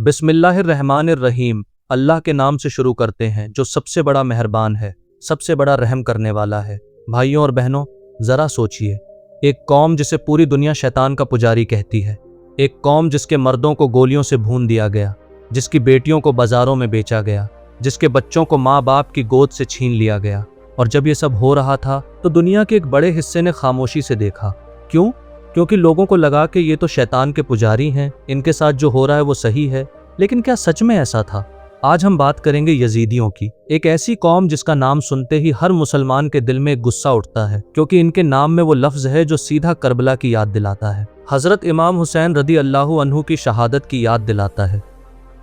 बिस्मिल्लाहिर्रहमानिर्रहीम। अल्लाह के नाम से शुरू करते हैं जो सबसे बड़ा मेहरबान है, सबसे बड़ा रहम करने वाला है। भाइयों और बहनों, ज़रा सोचिए, एक कौम जिसे पूरी दुनिया शैतान का पुजारी कहती है, एक कौम जिसके मर्दों को गोलियों से भून दिया गया, जिसकी बेटियों को बाजारों में बेचा गया, जिसके बच्चों को माँ बाप की गोद से छीन लिया गया। और जब ये सब हो रहा था तो दुनिया के एक बड़े हिस्से ने खामोशी से देखा। क्यों? क्योंकि लोगों को लगा कि ये तो शैतान के पुजारी हैं, इनके साथ जो हो रहा है वो सही है। लेकिन क्या सच में ऐसा था? आज हम बात करेंगे यजीदियों की, एक ऐसी कौम जिसका नाम सुनते ही हर मुसलमान के दिल में एक गुस्सा उठता है, क्योंकि इनके नाम में वो लफ्ज़ है जो सीधा करबला की याद दिलाता है, हज़रत इमाम हुसैन रदी अल्लाहु अन्हु की शहादत की याद दिलाता है।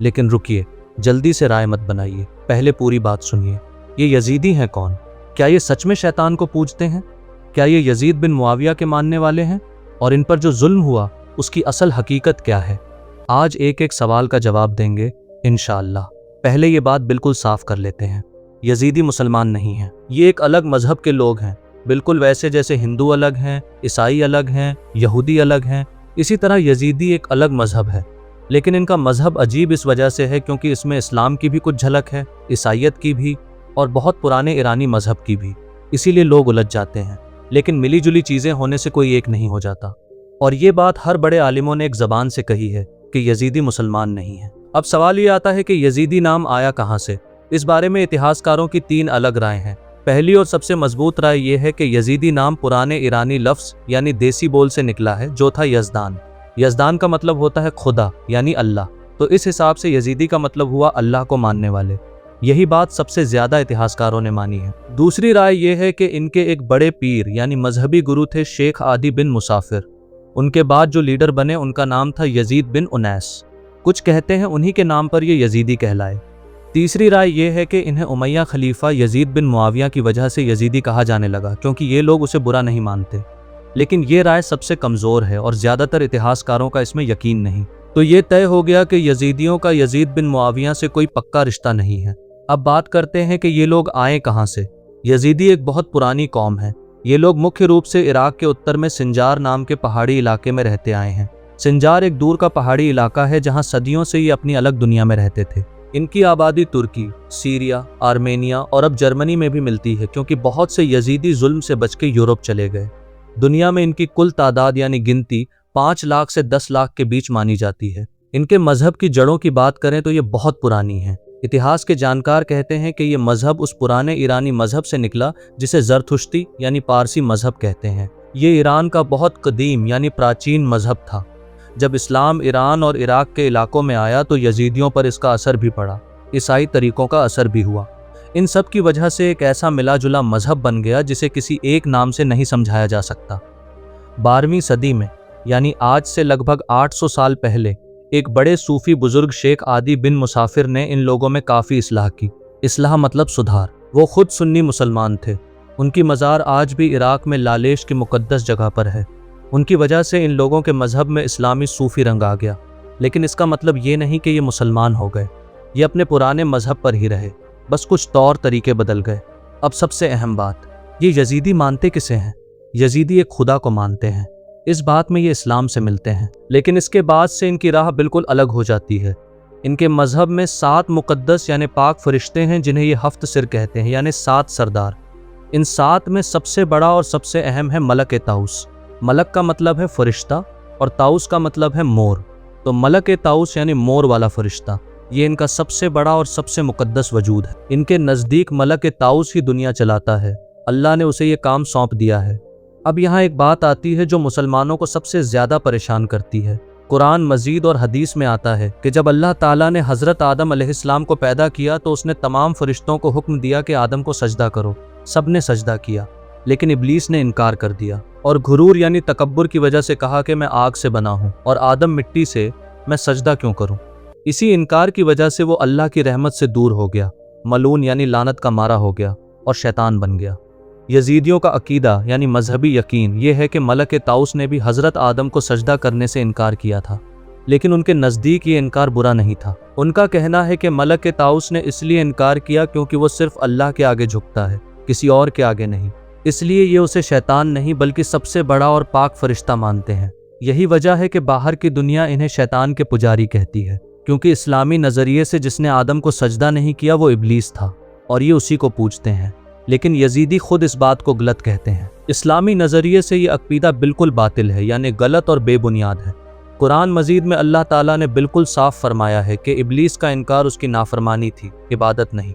लेकिन रुकिए, जल्दी से राय मत बनाइए, पहले पूरी बात सुनिए। ये यजीदी हैं कौन? क्या ये सच में शैतान को पूजते हैं? क्या ये यजीद बिन मुआविया के मानने वाले हैं? और इन पर जो जुल्म हुआ उसकी असल हकीकत क्या है? आज एक एक सवाल का जवाब देंगे इंशाअल्लाह। पहले ये बात बिल्कुल साफ कर लेते हैं, यजीदी मुसलमान नहीं हैं। ये एक अलग मजहब के लोग हैं, बिल्कुल वैसे जैसे हिंदू अलग हैं, ईसाई अलग हैं, यहूदी अलग हैं, इसी तरह यजीदी एक अलग मजहब है। लेकिन इनका मजहब अजीब इस वजह से है क्योंकि इसमें इस्लाम की भी कुछ झलक है, ईसाईयत की भी, और बहुत पुराने ईरानी मजहब की भी। इसीलिए लोग उलझ जाते हैं। लेकिन मिली जुली चीज़ें होने से कोई एक नहीं हो जाता। और ये बात हर बड़े आलिमों ने एक ज़बान से कही है कि यजीदी मुसलमान नहीं है। अब सवाल ये आता है कि यजीदी नाम आया कहाँ से? इस बारे में इतिहासकारों की 3 अलग राय हैं। पहली और सबसे मजबूत राय ये है कि यजीदी नाम पुराने ईरानी लफ्ज़ यानी देसी बोल से निकला है, जो था यज़दान। यज़दान का मतलब होता है खुदा यानी अल्लाह, तो इस हिसाब से यजीदी का मतलब हुआ अल्लाह को मानने वाले। यही बात सबसे ज़्यादा इतिहासकारों ने मानी है। दूसरी राय ये है कि इनके एक बड़े पीर यानी मजहबी गुरु थे शेख आदि बिन मुसाफिर। उनके बाद जो लीडर बने उनका नाम था यजीद बिन उनैस। कुछ कहते हैं उन्हीं के नाम पर ये यजीदी कहलाए। तीसरी राय ये है कि इन्हें उमैया खलीफा यजीद बिन मुआविया की वजह से यजीदी कहा जाने लगा, क्योंकि ये लोग उसे बुरा नहीं मानते। लेकिन ये राय सबसे कमज़ोर है और ज़्यादातर इतिहासकारों का इसमें यकीन नहीं। तो ये तय हो गया कि यजीदियों का यजीद बिन मुआविया से कोई पक्का रिश्ता नहीं है। अब बात करते हैं कि ये लोग आए कहाँ से। यजीदी एक बहुत पुरानी कौम है। ये लोग मुख्य रूप से इराक के उत्तर में सिंजार नाम के पहाड़ी इलाके में रहते आए हैं। सिंजार एक दूर का पहाड़ी इलाका है जहाँ सदियों से ये अपनी अलग दुनिया में रहते थे। इनकी आबादी तुर्की, सीरिया, आर्मेनिया और अब जर्मनी में भी मिलती है, क्योंकि बहुत से यजीदी जुल्म से बच के यूरोप चले गए। दुनिया में इनकी कुल तादाद यानी गिनती 5 लाख से 10 लाख के बीच मानी जाती है। इनके मजहब की जड़ों की बात करें तो ये बहुत पुरानी है। इतिहास के जानकार कहते हैं कि ये मजहब उस पुराने ईरानी मजहब से निकला जिसे ज़रथुश्ती यानी पारसी मजहब कहते हैं। ये ईरान का बहुत कदीम यानी प्राचीन मजहब था। जब इस्लाम ईरान और इराक के इलाकों में आया तो यजीदियों पर इसका असर भी पड़ा, ईसाई तरीक़ों का असर भी हुआ। इन सब की वजह से एक ऐसा मिला जुला मजहब बन गया जिसे किसी एक नाम से नहीं समझाया जा सकता। 12वीं सदी में यानी आज से लगभग 800 साल पहले एक बड़े सूफी बुजुर्ग शेख आदि बिन मुसाफिर ने इन लोगों में काफ़ी इस्लाह की। इस्लाह मतलब सुधार। वो खुद सुन्नी मुसलमान थे। उनकी मज़ार आज भी इराक में लालेश की मुक़द्दस जगह पर है। उनकी वजह से इन लोगों के मज़हब में इस्लामी सूफ़ी रंग आ गया। लेकिन इसका मतलब ये नहीं कि ये मुसलमान हो गए। ये अपने पुराने मज़हब पर ही रहे, बस कुछ तौर तरीके बदल गए। अब सबसे अहम बात, ये यजीदी मानते किसे हैं? यजीदी एक खुदा को मानते हैं। इस बात में ये इस्लाम से मिलते हैं। लेकिन इसके बाद से इनकी राह बिल्कुल अलग हो जाती है। इनके मज़हब में 7 मुक़द्दस यानी पाक फरिश्ते हैं जिन्हें ये हफ्त सिर कहते हैं, यानी 7 सरदार। इन 7 में सबसे बड़ा और सबसे अहम है मलक ताउस। मलक का मतलब है फरिश्ता और ताउस का मतलब है मोर। तो मलक ताउस यानी मोर वाला फरिश्ता, ये इनका सबसे बड़ा और सबसे मुक़द्दस वजूद है। इनके नज़दीक मलक ताउस ही दुनिया चलाता है। अल्लाह ने उसे ये काम सौंप दिया है। अब यहाँ एक बात आती है जो मुसलमानों को सबसे ज़्यादा परेशान करती है। कुरान मजीद और हदीस में आता है कि जब अल्लाह ताला ने हज़रत आदम अलैहिस्सलाम को पैदा किया तो उसने तमाम फरिश्तों को हुक्म दिया कि आदम को सजदा करो। सब ने सजदा किया, लेकिन इब्लीस ने इनकार कर दिया और गुरूर यानी तकब्बुर की वजह से कहा कि मैं आग से बना हूँ और आदम मिट्टी से, मैं सजदा क्यों करूँ। इसी इनकार की वजह से वो अल्लाह की रहमत से दूर हो गया, मलून यानी लानत का मारा हो गया और शैतान बन गया। यजीदियों का अकीदा यानी मजहबी यकीन ये है कि मलक ताउस ने भी हज़रत आदम को सजदा करने से इनकार किया था, लेकिन उनके नज़दीक ये इनकार बुरा नहीं था। उनका कहना है कि मलक ताउस ने इसलिए इनकार किया क्योंकि वो सिर्फ अल्लाह के आगे झुकता है, किसी और के आगे नहीं। इसलिए ये उसे शैतान नहीं बल्कि सबसे बड़ा और पाक फरिश्ता मानते हैं। यही वजह है कि बाहर की दुनिया इन्हें शैतान के पुजारी कहती है। क्योंकि इस्लामी नज़रिए से जिसने आदम को सजदा नहीं किया वो इब्लीस था और ये उसी को पूजते हैं। लेकिन यजीदी खुद इस बात को गलत कहते हैं। इस्लामी नज़रिए से ये अक़ीदा बिल्कुल बातिल है, यानी गलत और बेबुनियाद है। कुरान मजीद में अल्लाह ताला ने बिल्कुल साफ फरमाया है कि इब्लीस का इनकार उसकी नाफरमानी थी, इबादत नहीं,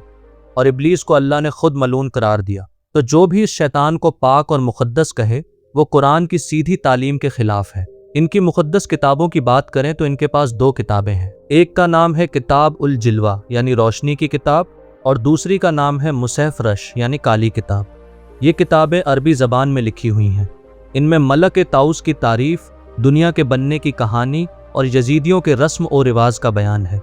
और इब्लीस को अल्लाह ने खुद मलून करार दिया। तो जो भी इस शैतान को पाक और मुक़द्दस कहे वो कुरान की सीधी तालीम के खिलाफ है। इनकी मुक़द्दस किताबों की बात करें तो इनके पास 2 किताबें हैं। एक का नाम है किताब उल जिल्वा यानी रोशनी की किताब, और दूसरी का नाम है मुसहफ रश यानी काली किताब। ये किताबें अरबी ज़बान में लिखी हुई हैं। इनमें मलक ताउस की तारीफ़, दुनिया के बनने की कहानी और यजीदियों के रस्म और रिवाज का बयान है।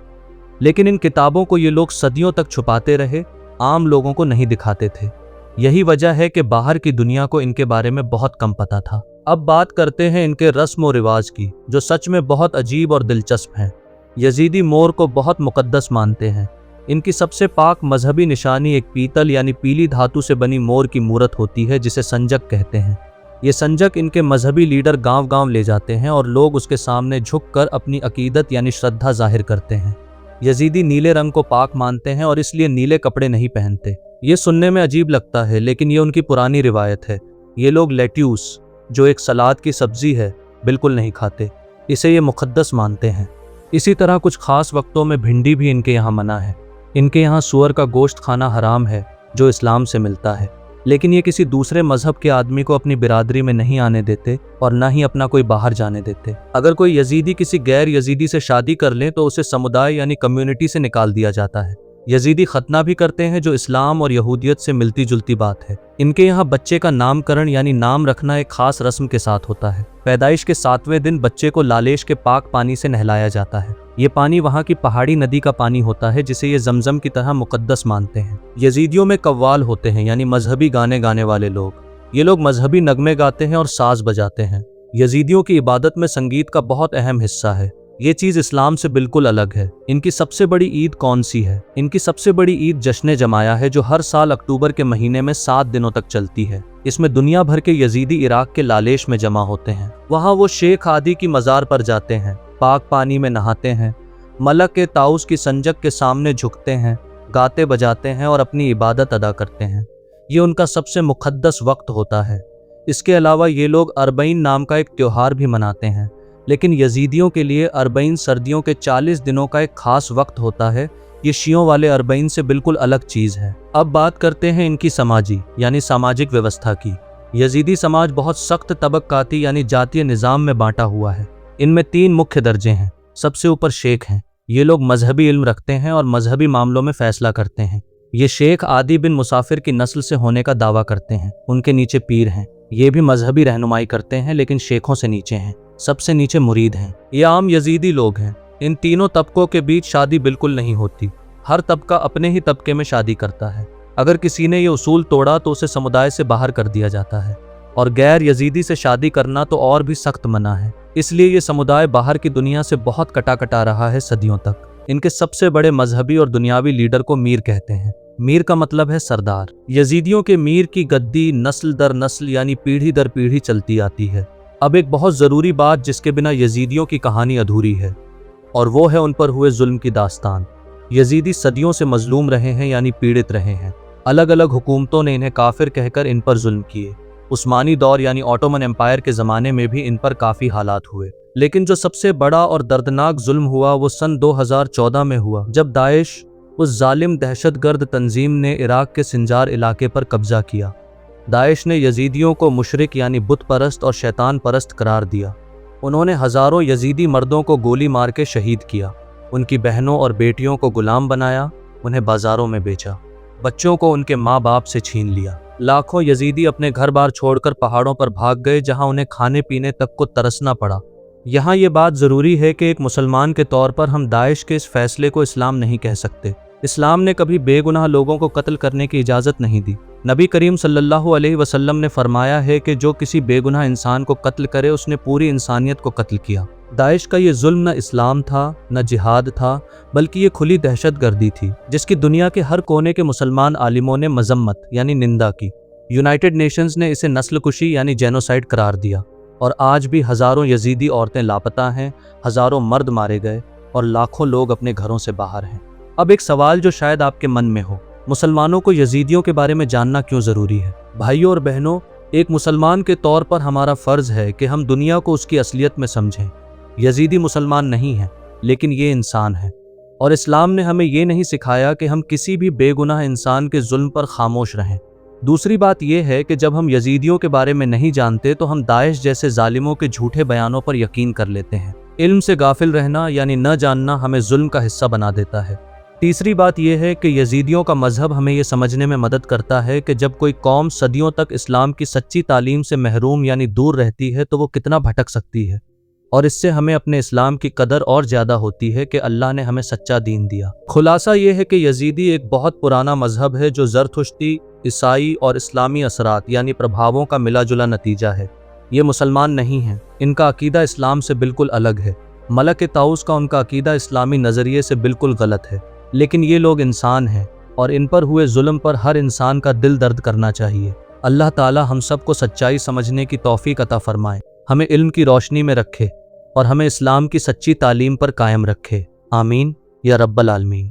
लेकिन इन किताबों को ये लोग सदियों तक छुपाते रहे, आम लोगों को नहीं दिखाते थे। यही वजह है कि बाहर की दुनिया को इनके बारे में बहुत कम पता था। अब बात करते हैं इनके रस्म और रिवाज की, जो सच में बहुत अजीब और दिलचस्प हैं। यजीदी मोर को बहुत मुक़द्दस मानते हैं। इनकी सबसे पाक मजहबी निशानी एक पीतल यानी पीली धातु से बनी मोर की मूरत होती है, जिसे संजक कहते हैं। ये संजक इनके मजहबी लीडर गांव-गांव ले जाते हैं और लोग उसके सामने झुककर अपनी अकीदत यानी श्रद्धा जाहिर करते हैं। यजीदी नीले रंग को पाक मानते हैं और इसलिए नीले कपड़े नहीं पहनते। ये सुनने में अजीब लगता है, लेकिन ये उनकी पुरानी रिवायत है। ये लोग लेट्यूस, जो एक सलाद की सब्जी है, बिल्कुल नहीं खाते। इसे ये मुक़द्दस मानते हैं। इसी तरह कुछ खास वक्तों में भिंडी भी इनके यहाँ मना है। इनके यहाँ सूअर का गोश्त खाना हराम है, जो इस्लाम से मिलता है। लेकिन ये किसी दूसरे मजहब के आदमी को अपनी बिरादरी में नहीं आने देते और ना ही अपना कोई बाहर जाने देते। अगर कोई यजीदी किसी गैर यजीदी से शादी कर ले तो उसे समुदाय यानी कम्युनिटी से निकाल दिया जाता है। यजीदी खतना भी करते हैं, जो इस्लाम और यहूदियत से मिलती जुलती बात है। इनके यहाँ बच्चे का नामकरण यानी नाम रखना एक खास रस्म के साथ होता है। पैदाइश के 7वें दिन बच्चे को लालेश के पाक पानी से नहलाया जाता है। ये पानी वहाँ की पहाड़ी नदी का पानी होता है, जिसे ये जमजम की तरह मुक़द्दस मानते हैं। यजीदियों में कव्वाल होते हैं, यानी मजहबी गाने गाने वाले लोग। ये लोग मजहबी नगमे गाते हैं और साज बजाते हैं। यजीदियों की इबादत में संगीत का बहुत अहम हिस्सा है। ये चीज़ इस्लाम से बिल्कुल अलग है। इनकी सबसे बड़ी ईद कौन सी है? इनकी सबसे बड़ी ईद जश्न जमाया है, जो हर साल अक्टूबर के महीने में 7 दिनों तक चलती है। इसमें दुनिया भर के यजीदी इराक के लालेश में जमा होते हैं। वहाँ वो शेख आदि की मज़ार पर जाते हैं, पाक पानी में नहाते हैं, मलक के ताउस की संजक के सामने झुकते हैं, गाते बजाते हैं और अपनी इबादत अदा करते हैं। ये उनका सबसे मुक़द्दस वक्त होता है। इसके अलावा ये लोग अरबईन नाम का एक त्यौहार भी मनाते हैं। लेकिन यजीदियों के लिए अरबईन सर्दियों के 40 दिनों का एक खास वक्त होता है। ये शियों वाले अरबईन से बिल्कुल अलग चीज़ है। अब बात करते हैं इनकी समाजी यानी सामाजिक व्यवस्था की। यजीदी समाज बहुत सख्त तबक़ाती यानी जातीय निज़ाम में बांटा हुआ है। इनमें 3 मुख्य दर्जे हैं। सबसे ऊपर शेख हैं। ये लोग मजहबी इल्म रखते हैं और मजहबी मामलों में फैसला करते हैं। ये शेख आदि बिन मुसाफिर की नस्ल से होने का दावा करते हैं। उनके नीचे पीर हैं। ये भी मजहबी रहनुमाई करते हैं, लेकिन शेखों से नीचे हैं। सबसे नीचे मुरीद हैं। ये आम यजीदी लोग हैं। इन तीनों तबकों के बीच शादी बिल्कुल नहीं होती। हर तबका अपने ही तबके में शादी करता है। अगर किसी ने ये उसूल तोड़ा तो उसे समुदाय से बाहर कर दिया जाता है, और गैर यजीदी से शादी करना तो और भी सख्त मना है। इसलिए ये समुदाय बाहर की दुनिया से बहुत कटा कटा रहा है सदियों तक। इनके सबसे बड़े मजहबी और दुनियावी लीडर को मीर कहते हैं। मीर का मतलब है सरदार। यजीदियों के मीर की गद्दी नस्ल दर नस्ल यानी पीढ़ी दर पीढ़ी चलती आती है। अब एक बहुत ज़रूरी बात जिसके बिना यजीदियों की कहानी अधूरी है, और वो है उन पर हुए जुल्म की दास्तान। यजीदी सदियों से मजलूम रहे हैं यानी पीड़ित रहे हैं। अलग अलग हुकूमतों ने इन्हें काफिर कहकर इन पर जुल्म किए। उस्मानी दौर यानी ऑटोमन एम्पायर के ज़माने में भी इन पर काफ़ी हालात हुए। लेकिन जो सबसे बड़ा और दर्दनाक जुल्म हुआ वो सन 2014 में हुआ, जब दाइश उस जालिम दहशतगर्द तंजीम ने इराक के सिंजार इलाके पर कब्जा किया। दाइश ने यजीदियों को मुशरिक यानी बुत परस्त और शैतान परस्त करार दिया। उन्होंने हज़ारों यजीदी मर्दों को गोली मार के शहीद किया, उनकी बहनों और बेटियों को गुलाम बनाया, उन्हें बाज़ारों में बेचा, बच्चों को उनके माँ बाप से छीन लिया। लाखों यजीदी अपने घर बार छोड़कर पहाड़ों पर भाग गए, जहाँ उन्हें खाने पीने तक को तरसना पड़ा। यहाँ ये बात ज़रूरी है कि एक मुसलमान के तौर पर हम दाइश के इस फैसले को इस्लाम नहीं कह सकते। इस्लाम ने कभी बेगुनाह लोगों को कत्ल करने की इजाज़त नहीं दी। नबी करीम सल्लल्लाहु अलैहि वसल्लम ने फरमाया है कि जो किसी बेगुनाह इंसान को कत्ल करे उसने पूरी इंसानियत को कत्ल किया। दाइश का ये जुल्म न इस्लाम था न जिहाद था, बल्कि ये खुली दहशतगर्दी थी जिसकी दुनिया के हर कोने के मुसलमान आलिमों ने मजम्मत यानी निंदा की। यूनाइटेड नेशंस ने इसे नस्लकुशी यानी जेनोसाइड करार दिया, और आज भी हज़ारों यजीदी औरतें लापता हैं, हज़ारों मर्द मारे गए और लाखों लोग अपने घरों से बाहर हैं। अब एक सवाल जो शायद आपके मन में हो, मुसलमानों को यजीदियों के बारे में जानना क्यों ज़रूरी है? भाइयों और बहनों, एक मुसलमान के तौर पर हमारा फ़र्ज़ है कि हम दुनिया को उसकी असलियत में समझें। यजीदी मुसलमान नहीं है, लेकिन ये इंसान है, और इस्लाम ने हमें ये नहीं सिखाया कि हम किसी भी बेगुनाह इंसान के जुल्म पर खामोश रहें। दूसरी बात यह है कि जब हम यजीदियों के बारे में नहीं जानते तो हम दाइश जैसे जालिमों के झूठे बयानों पर यकीन कर लेते हैं। इल्म से गाफिल रहना यानी न जानना हमें जुल्म का हिस्सा बना देता है। तीसरी बात यह है कि यजीदियों का मजहब हमें यह समझने में मदद करता है कि जब कोई कौम सदियों तक इस्लाम की सच्ची तालीम से महरूम यानी दूर रहती है तो वो कितना भटक सकती है, और इससे हमें अपने इस्लाम की कदर और ज़्यादा होती है कि अल्लाह ने हमें सच्चा दीन दिया। खुलासा ये है कि यजीदी एक बहुत पुराना मजहब है जो ज़रतुश्ती, ईसाई और इस्लामी असरात यानी प्रभावों का मिला जुला नतीजा है। ये मुसलमान नहीं हैं, इनका अकीदा इस्लाम से बिल्कुल अलग है। मलक ताऊस का उनका अकीदा इस्लामी नज़रिए से बिल्कुल गलत है, लेकिन ये लोग इंसान हैं और इन पर हुए जुल्म पर हर इंसान का दिल दर्द करना चाहिए। अल्लाह ताला हम सबको सच्चाई समझने की तौफीक अता फरमाए, हमें इल्म की रोशनी में रखे और हमें इस्लाम की सच्ची तालीम पर कायम रखे। आमीन या रब्बल आलमीन।